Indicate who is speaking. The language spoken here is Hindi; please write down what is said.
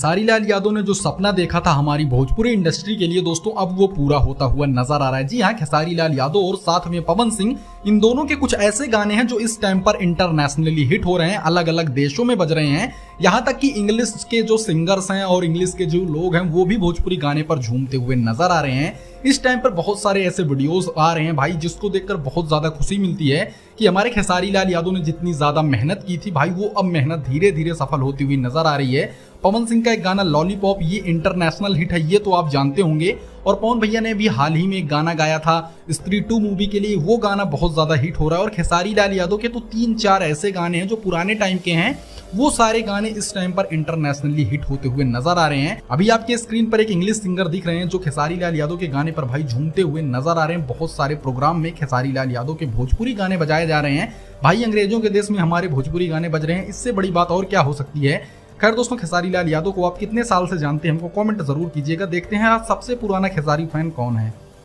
Speaker 1: खेसारी लाल यादव ने जो सपना देखा था हमारी भोजपुरी इंडस्ट्री के लिए दोस्तों, अब वो पूरा होता हुआ नजर आ रहा है। जी हाँ, खेसारी लाल यादव और साथ में पवन सिंह, इन दोनों के कुछ ऐसे गाने हैं जो इस टाइम पर इंटरनेशनली हिट हो रहे हैं, अलग अलग देशों में बज रहे हैं। यहाँ तक कि इंग्लिश के जो सिंगर्स हैं और इंग्लिश के जो लोग हैं वो भी भोजपुरी गाने पर झूमते हुए नजर आ रहे हैं। इस टाइम पर बहुत सारे ऐसे वीडियोस आ रहे हैं भाई, जिसको देखकर बहुत ज्यादा खुशी मिलती है कि हमारे खेसारी लाल यादव ने जितनी ज्यादा मेहनत की थी भाई, वो अब मेहनत धीरे धीरे सफल होती हुई नजर आ रही है। पवन सिंह का एक गाना लॉलीपॉप, ये इंटरनेशनल हिट है, ये तो आप जानते होंगे। और पवन भैया ने भी हाल ही में एक गाना गाया था स्त्री 2 मूवी के लिए, वो गाना बहुत ज्यादा हिट हो रहा है। और खेसारी लाल यादव के तो 3-4 ऐसे गाने हैं जो पुराने टाइम के हैं, वो सारे गाने इस टाइम पर इंटरनेशनली हिट होते हुए नजर आ रहे हैं। अभी आपके स्क्रीन पर एक इंग्लिश सिंगर दिख रहे हैं जो खेसारी लाल यादव के गाने पर भाई झूमते हुए नजर आ रहे हैं। बहुत सारे प्रोग्राम में खेसारी लाल यादव के भोजपुरी गाने बजाए जा रहे हैं भाई। अंग्रेजों के देश में हमारे भोजपुरी गाने बज रहे हैं, इससे बड़ी बात और क्या हो सकती है। खैर दोस्तों, खेसारी लाल यादव को आप कितने साल से जानते हैं हमको कमेंट जरूर कीजिएगा। देखते हैं आज सबसे पुराना खेसारी फैन कौन है।